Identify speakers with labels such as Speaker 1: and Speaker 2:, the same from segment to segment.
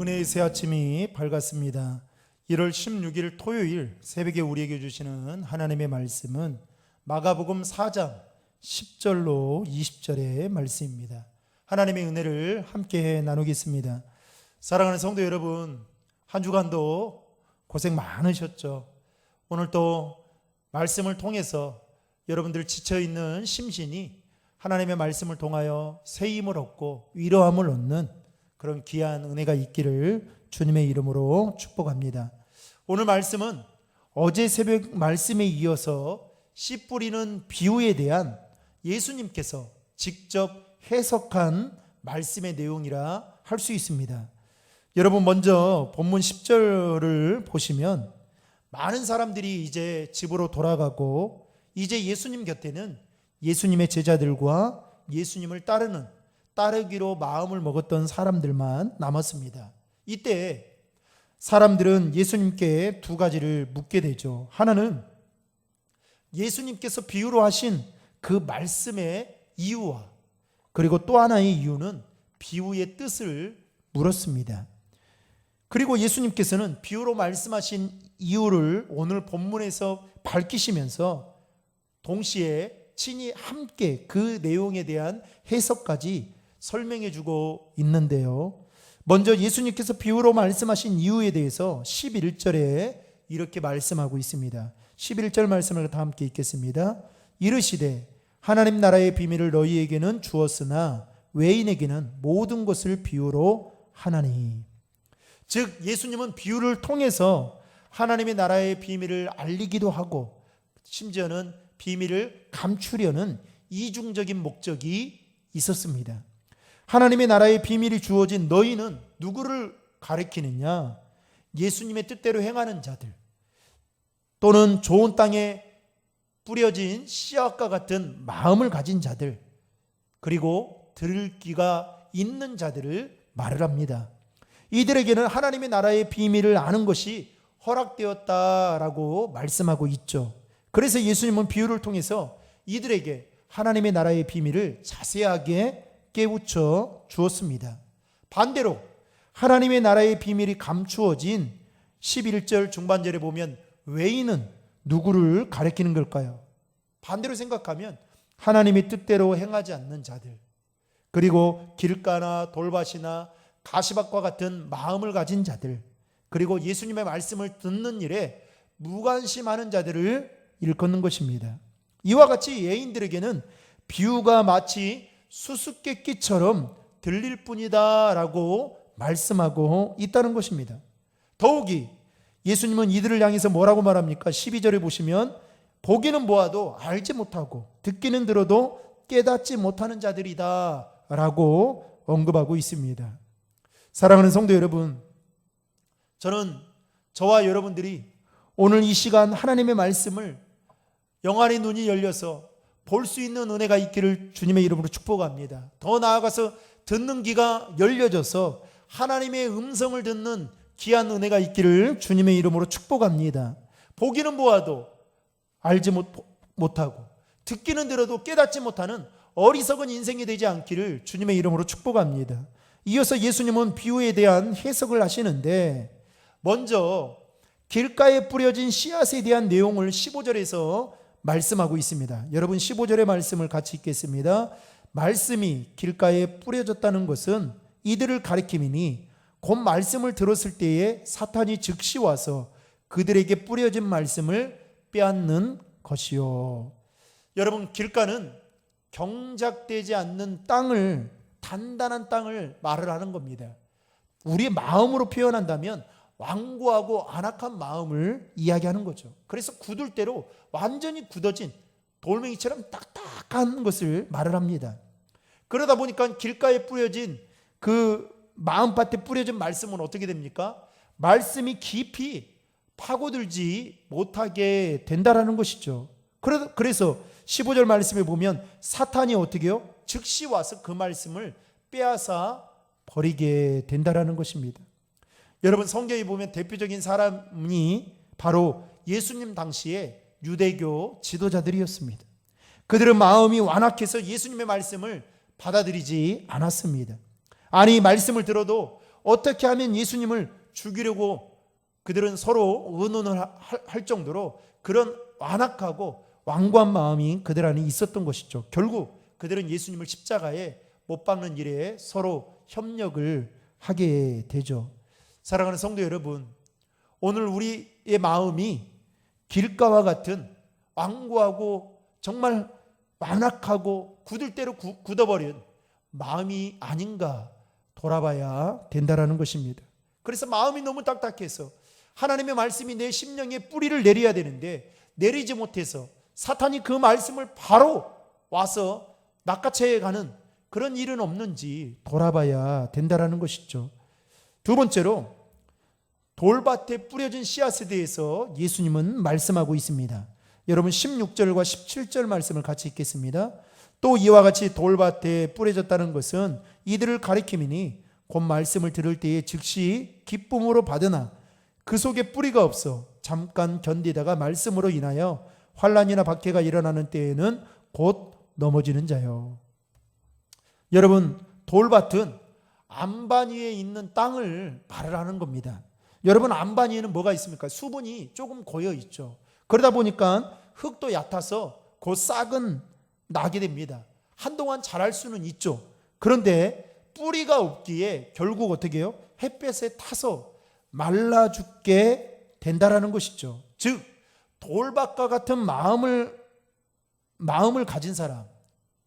Speaker 1: 은혜의 새 아침이 밝았습니다. 1월 16일 토요일 새벽에 우리에게 주시는 하나님의 말씀은 마가복음 4장 10절로 20절의 말씀입니다. 하나님의 은혜를 함께 나누겠습니다. 사랑하는 성도 여러분, 한 주간도 고생 많으셨죠? 오늘 또 말씀을 통해서 여러분들 지쳐있는 심신이 하나님의 말씀을 통하여 새 힘을 얻고 위로함을 얻는 그런 귀한 은혜가 있기를 주님의 이름으로 축복합니다. 오늘 말씀은 어제 새벽 말씀에 이어서 씨 뿌리는 비유에 대한 예수님께서 직접 해석한 말씀의 내용이라 할 수 있습니다. 여러분, 먼저 본문 10절을 보시면 많은 사람들이 이제 집으로 돌아가고 이제 예수님 곁에는 예수님의 제자들과 예수님을 따르기로 마음을 먹었던 사람들만 남았습니다. 이때 사람들은 예수님께 두 가지를 묻게 되죠. 하나는 예수님께서 비유로 하신 그 말씀의 이유와, 그리고 또 하나의 이유는 비유의 뜻을 물었습니다. 그리고 예수님께서는 비유로 말씀하신 이유를 오늘 본문에서 밝히시면서 동시에 친히 함께 그 내용에 대한 해석까지 설명해 주고 있는데요. 먼저 예수님께서 비유로 말씀하신 이유에 대해서 11절에 이렇게 말씀하고 있습니다. 11절 말씀을 다 함께 읽겠습니다. 이르시되 하나님 나라의 비밀을 너희에게는 주었으나 외인에게는 모든 것을 비유로 하나니. 즉 예수님은 비유를 통해서 하나님의 나라의 비밀을 알리기도 하고 심지어는 비밀을 감추려는 이중적인 목적이 있었습니다. 하나님의 나라의 비밀이 주어진 너희는 누구를 가리키느냐? 예수님의 뜻대로 행하는 자들, 또는 좋은 땅에 뿌려진 씨앗과 같은 마음을 가진 자들, 그리고 들을 귀가 있는 자들을 말을 합니다. 이들에게는 하나님의 나라의 비밀을 아는 것이 허락되었다라고 말씀하고 있죠. 그래서 예수님은 비유를 통해서 이들에게 하나님의 나라의 비밀을 자세하게 깨우쳐 주었습니다. 반대로 하나님의 나라의 비밀이 감추어진 11절 중반절에 보면 외인은 누구를 가리키는 걸까요? 반대로 생각하면 하나님의 뜻대로 행하지 않는 자들, 그리고 길가나 돌밭이나 가시밭과 같은 마음을 가진 자들, 그리고 예수님의 말씀을 듣는 일에 무관심하는 자들을 일컫는 것입니다. 이와 같이 예인들에게는 비유가 마치 수수께끼처럼 들릴 뿐이다 라고 말씀하고 있다는 것입니다. 더욱이 예수님은 이들을 향해서 뭐라고 말합니까? 12절에 보시면 보기는 보아도 알지 못하고 듣기는 들어도 깨닫지 못하는 자들이다 라고 언급하고 있습니다. 사랑하는 성도 여러분, 저는 저와 여러분들이 오늘 이 시간 하나님의 말씀을 영안의 눈이 열려서 볼 수 있는 은혜가 있기를 주님의 이름으로 축복합니다. 더 나아가서 듣는 귀가 열려져서 하나님의 음성을 듣는 귀한 은혜가 있기를 주님의 이름으로 축복합니다. 보기는 보아도 알지 못하고 듣기는 들어도 깨닫지 못하는 어리석은 인생이 되지 않기를 주님의 이름으로 축복합니다. 이어서 예수님은 비유에 대한 해석을 하시는데, 먼저 길가에 뿌려진 씨앗에 대한 내용을 15절에서 말씀하고 있습니다. 여러분 15절의 말씀을 같이 읽겠습니다. 말씀이 길가에 뿌려졌다는 것은 이들을 가리킴이니 곧 말씀을 들었을 때에 사탄이 즉시 와서 그들에게 뿌려진 말씀을 빼앗는 것이요. 여러분, 길가는 경작되지 않는 땅을, 단단한 땅을 말을 하는 겁니다. 우리의 마음으로 표현한다면 완고하고 안악한 마음을 이야기하는 거죠. 그래서 굳을 대로 완전히 굳어진 돌멩이처럼 딱딱한 것을 말을 합니다. 그러다 보니까 길가에 뿌려진 그 마음밭에 뿌려진 말씀은 어떻게 됩니까? 말씀이 깊이 파고들지 못하게 된다라는 것이죠. 그래서 15절 말씀에 보면 사탄이 어떻게 해요? 즉시 와서 그 말씀을 빼앗아 버리게 된다라는 것입니다. 여러분, 성경에 보면 대표적인 사람이 바로 예수님 당시에 유대교 지도자들이었습니다. 그들은 마음이 완악해서 예수님의 말씀을 받아들이지 않았습니다. 아니, 말씀을 들어도 어떻게 하면 예수님을 죽이려고 그들은 서로 의논을 할 정도로 그런 완악하고 완고한 마음이 그들 안에 있었던 것이죠. 결국 그들은 예수님을 십자가에 못 박는 일에 서로 협력을 하게 되죠. 사랑하는 성도 여러분, 오늘 우리의 마음이 길가와 같은 완고하고 정말 완악하고 굳을 대로 굳어버린 마음이 아닌가 돌아봐야 된다라는 것입니다. 그래서 마음이 너무 딱딱해서 하나님의 말씀이 내 심령에 뿌리를 내려야 되는데 내리지 못해서 사탄이 그 말씀을 바로 와서 낚아채가는 그런 일은 없는지 돌아봐야 된다라는 것이죠. 두 번째로 돌밭에 뿌려진 씨앗에 대해서 예수님은 말씀하고 있습니다. 여러분 16절과 17절 말씀을 같이 읽겠습니다. 또 이와 같이 돌밭에 뿌려졌다는 것은 이들을 가리킴이니 곧 말씀을 들을 때에 즉시 기쁨으로 받으나 그 속에 뿌리가 없어 잠깐 견디다가 말씀으로 인하여 환난이나 박해가 일어나는 때에는 곧 넘어지는 자요. 여러분, 돌밭은 안반 위에 있는 땅을 말을 하는 겁니다. 여러분, 안반 위에는 뭐가 있습니까? 수분이 조금 고여 있죠. 그러다 보니까 흙도 얕아서 그 싹은 나게 됩니다. 한동안 자랄 수는 있죠. 그런데 뿌리가 없기에 결국 어떻게 해요? 햇볕에 타서 말라 죽게 된다라는 것이죠. 즉 돌밭과 같은 마음을 가진 사람,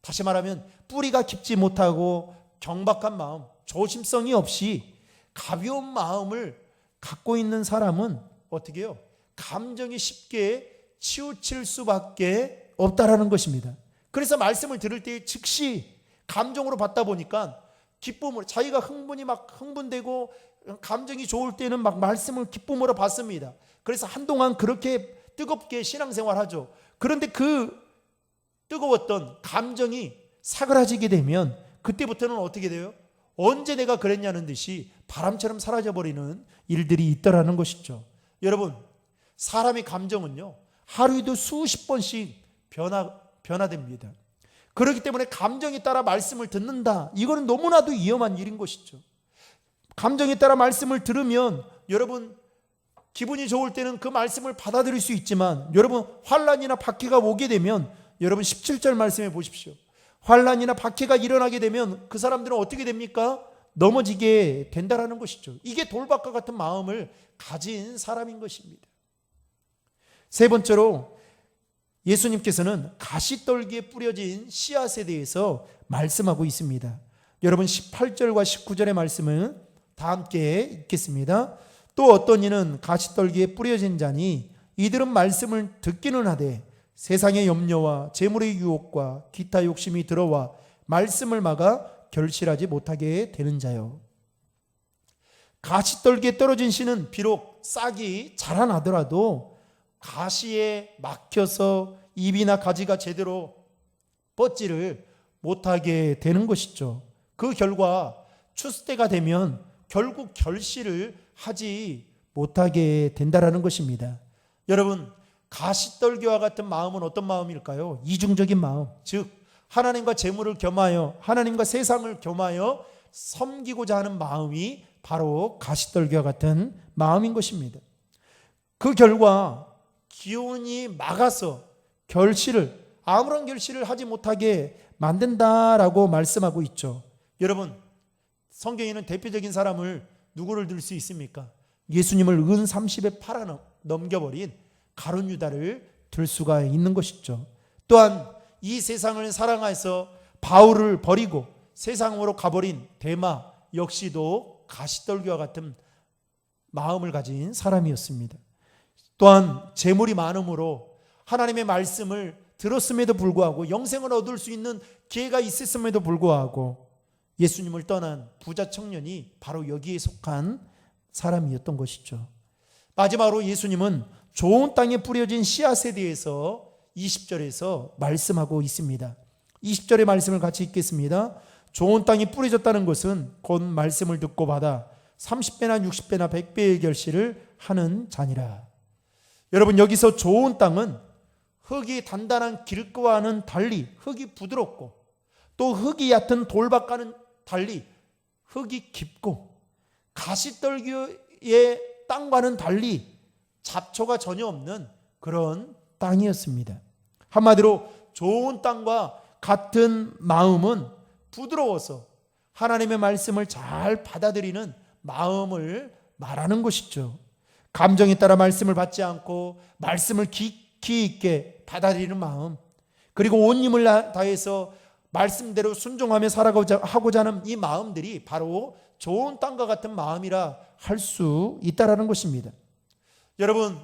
Speaker 1: 다시 말하면 뿌리가 깊지 못하고 경박한 마음, 조심성이 없이 가벼운 마음을 갖고 있는 사람은 어떻게 해요? 감정이 쉽게 치우칠 수밖에 없다라는 것입니다. 그래서 말씀을 들을 때 즉시 감정으로 받다 보니까 기쁨으로, 자기가 흥분되고 감정이 좋을 때는 막 말씀을 기쁨으로 받습니다. 그래서 한동안 그렇게 뜨겁게 신앙생활 하죠. 그런데 그 뜨거웠던 감정이 사그라지게 되면 그때부터는 어떻게 돼요? 언제 내가 그랬냐는 듯이 바람처럼 사라져버리는 일들이 있더라는 것이죠. 여러분, 사람의 감정은요 하루에도 수십 번씩 변화됩니다. 그렇기 때문에 감정에 따라 말씀을 듣는다, 이거는 너무나도 위험한 일인 것이죠. 감정에 따라 말씀을 들으면 여러분 기분이 좋을 때는 그 말씀을 받아들일 수 있지만 여러분 환난이나 박해가 오게 되면, 여러분 17절 말씀해 보십시오. 환난이나 박해가 일어나게 되면 그 사람들은 어떻게 됩니까? 넘어지게 된다라는 것이죠. 이게 돌밭과 같은 마음을 가진 사람인 것입니다. 세 번째로 예수님께서는 가시떨기에 뿌려진 씨앗에 대해서 말씀하고 있습니다. 여러분 18절과 19절의 말씀을 다 함께 읽겠습니다. 또 어떤 이는 가시떨기에 뿌려진 자니 이들은 말씀을 듣기는 하되 세상의 염려와 재물의 유혹과 기타 욕심이 들어와 말씀을 막아 결실하지 못하게 되는 자요. 가시떨기에 떨어진 씨는 비록 싹이 자라나더라도 가시에 막혀서 잎이나 가지가 제대로 뻗지를 못하게 되는 것이죠. 그 결과 추수 때가 되면 결국 결실을 하지 못하게 된다라는 것입니다. 여러분, 가시떨기와 같은 마음은 어떤 마음일까요? 이중적인 마음, 즉 하나님과 재물을 겸하여, 하나님과 세상을 겸하여 섬기고자 하는 마음이 바로 가시떨기와 같은 마음인 것입니다. 그 결과 기운이 막아서 아무런 결실을 하지 못하게 만든다라고 말씀하고 있죠. 여러분, 성경에는 대표적인 사람을 누구를 들 수 있습니까? 예수님을 은 30에 팔아 넘겨버린 가룟 유다를 들 수가 있는 것이죠. 또한 이 세상을 사랑해서 바울을 버리고 세상으로 가버린 데마 역시도 가시떨기와 같은 마음을 가진 사람이었습니다. 또한 재물이 많음으로 하나님의 말씀을 들었음에도 불구하고 영생을 얻을 수 있는 기회가 있었음에도 불구하고 예수님을 떠난 부자 청년이 바로 여기에 속한 사람이었던 것이죠. 마지막으로 예수님은 좋은 땅에 뿌려진 씨앗에 대해서 20절에서 말씀하고 있습니다. 20절의 말씀을 같이 읽겠습니다. 좋은 땅이 뿌려졌다는 것은 곧 말씀을 듣고 받아 30배나 60배나 100배의 결실을 하는 자니라. 여러분, 여기서 좋은 땅은 흙이 단단한 길가와는 달리 흙이 부드럽고 또 흙이 얕은 돌밭과는 달리 흙이 깊고 가시떨기의 땅과는 달리 잡초가 전혀 없는 그런 땅이었습니다. 한마디로 좋은 땅과 같은 마음은 부드러워서 하나님의 말씀을 잘 받아들이는 마음을 말하는 것이죠. 감정에 따라 말씀을 받지 않고 말씀을 깊이 있게 받아들이는 마음, 그리고 온 힘을 다해서 말씀대로 순종하며 살아가고자 하는 이 마음들이 바로 좋은 땅과 같은 마음이라 할 수 있다라는 것입니다. 여러분,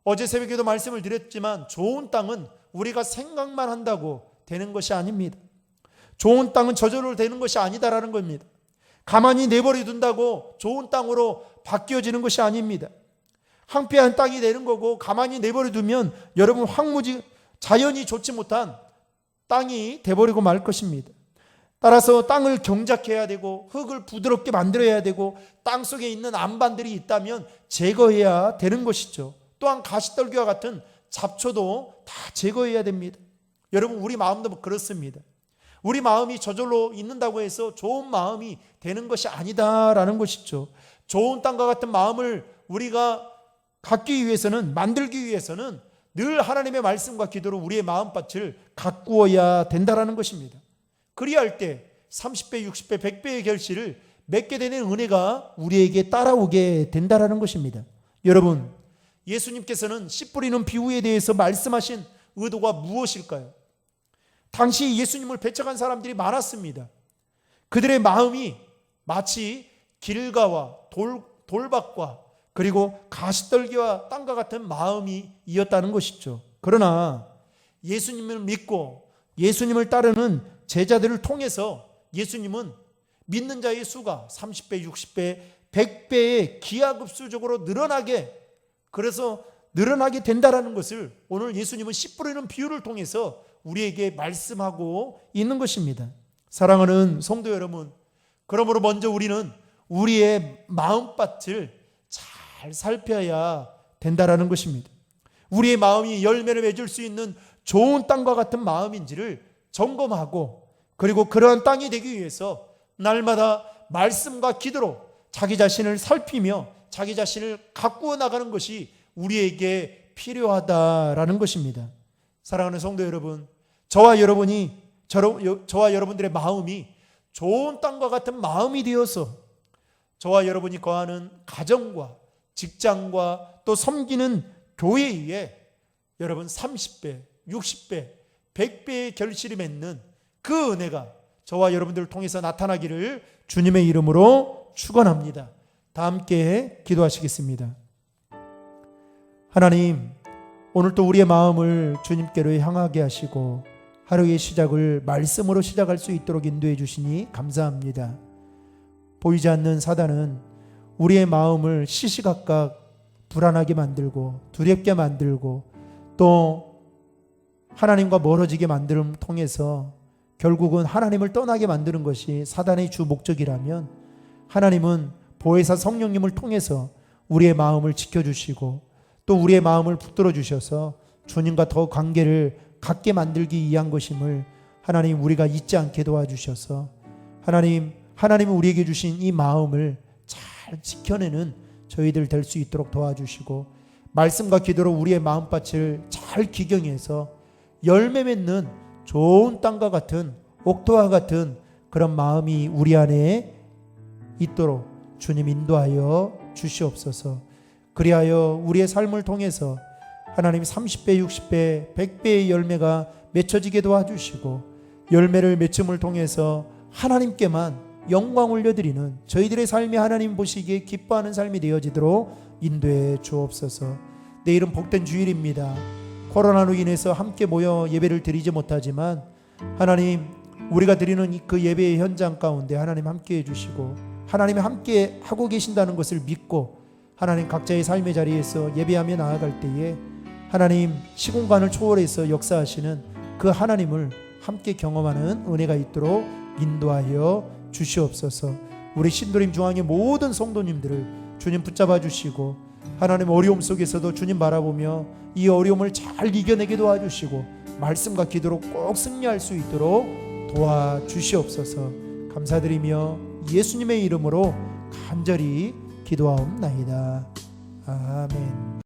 Speaker 1: 어제 새벽에도 말씀을 드렸지만 좋은 땅은 우리가 생각만 한다고 되는 것이 아닙니다. 좋은 땅은 저절로 되는 것이 아니다라는 겁니다. 가만히 내버려 둔다고 좋은 땅으로 바뀌어지는 것이 아닙니다. 황폐한 땅이 되는 거고, 가만히 내버려 두면 여러분 황무지 자연이 좋지 못한 땅이 돼버리고 말 것입니다. 따라서 땅을 경작해야 되고 흙을 부드럽게 만들어야 되고 땅 속에 있는 암반들이 있다면 제거해야 되는 것이죠. 또한 가시떨기와 같은 잡초도 다 제거해야 됩니다. 여러분, 우리 마음도 그렇습니다. 우리 마음이 저절로 있는다고 해서 좋은 마음이 되는 것이 아니다라는 것이죠. 좋은 땅과 같은 마음을 우리가 갖기 위해서는, 만들기 위해서는 늘 하나님의 말씀과 기도로 우리의 마음밭을 가꾸어야 된다라는 것입니다. 그리할 때 30배, 60배, 100배의 결실을 맺게 되는 은혜가 우리에게 따라오게 된다라는 것입니다. 여러분, 예수님께서는 씨 뿌리는 비유에 대해서 말씀하신 의도가 무엇일까요? 당시 예수님을 배척한 사람들이 많았습니다. 그들의 마음이 마치 길가와 돌밭과 그리고 가시떨기와 땅과 같은 마음이었다는 것이죠. 그러나 예수님을 믿고 예수님을 따르는 제자들을 통해서 예수님은 믿는 자의 수가 30배, 60배, 100배의 기하급수적으로 늘어나게, 그래서 늘어나게 된다라는 것을 오늘 예수님은 씨 뿌리는 비유를 통해서 우리에게 말씀하고 있는 것입니다. 사랑하는 성도 여러분, 그러므로 먼저 우리는 우리의 마음밭을 잘 살펴야 된다라는 것입니다. 우리의 마음이 열매를 맺을 수 있는 좋은 땅과 같은 마음인지를 점검하고, 그리고 그러한 땅이 되기 위해서 날마다 말씀과 기도로 자기 자신을 살피며 자기 자신을 가꾸어 나가는 것이 우리에게 필요하다라는 것입니다. 사랑하는 성도 여러분, 저와 여러분들의 마음이 좋은 땅과 같은 마음이 되어서 저와 여러분이 거하는 가정과 직장과 또 섬기는 교회에 여러분 30배, 60배, 100배의 결실이 맺는 그 은혜가 저와 여러분들을 통해서 나타나기를 주님의 이름으로 축원합니다. 다 함께 기도하시겠습니다. 하나님, 오늘 또 우리의 마음을 주님께로 향하게 하시고 하루의 시작을 말씀으로 시작할 수 있도록 인도해 주시니 감사합니다. 보이지 않는 사단은 우리의 마음을 시시각각 불안하게 만들고 두렵게 만들고 또 하나님과 멀어지게 만듦을 통해서 결국은 하나님을 떠나게 만드는 것이 사단의 주 목적이라면, 하나님은 보혜사 성령님을 통해서 우리의 마음을 지켜주시고 또 우리의 마음을 붙들어 주셔서 주님과 더 관계를 갖게 만들기 위한 것임을 하나님 우리가 잊지 않게 도와주셔서 하나님은 우리에게 주신 이 마음을 잘 지켜내는 저희들 될 수 있도록 도와주시고, 말씀과 기도로 우리의 마음밭을 잘 기경해서 열매 맺는 좋은 땅과 같은 옥토와 같은 그런 마음이 우리 안에 있도록 주님 인도하여 주시옵소서. 그리하여 우리의 삶을 통해서 하나님 30배, 60배, 100배의 열매가 맺혀지게 도와주시고, 열매를 맺음을 통해서 하나님께만 영광 올려드리는 저희들의 삶이 하나님 보시기에 기뻐하는 삶이 되어지도록 인도해 주옵소서. 내일은 복된 주일입니다. 코로나로 인해서 함께 모여 예배를 드리지 못하지만 하나님, 우리가 드리는 그 예배의 현장 가운데 하나님 함께 해주시고 하나님이 함께 하고 계신다는 것을 믿고 하나님 각자의 삶의 자리에서 예배하며 나아갈 때에 하나님 시공간을 초월해서 역사하시는 그 하나님을 함께 경험하는 은혜가 있도록 인도하여 주시옵소서. 우리 신도림 중앙의 모든 성도님들을 주님 붙잡아 주시고 하나님 어려움 속에서도 주님 바라보며 이 어려움을 잘 이겨내게 도와주시고 말씀과 기도로 꼭 승리할 수 있도록 도와주시옵소서. 감사드리며 예수님의 이름으로 간절히 기도하옵나이다. 아멘.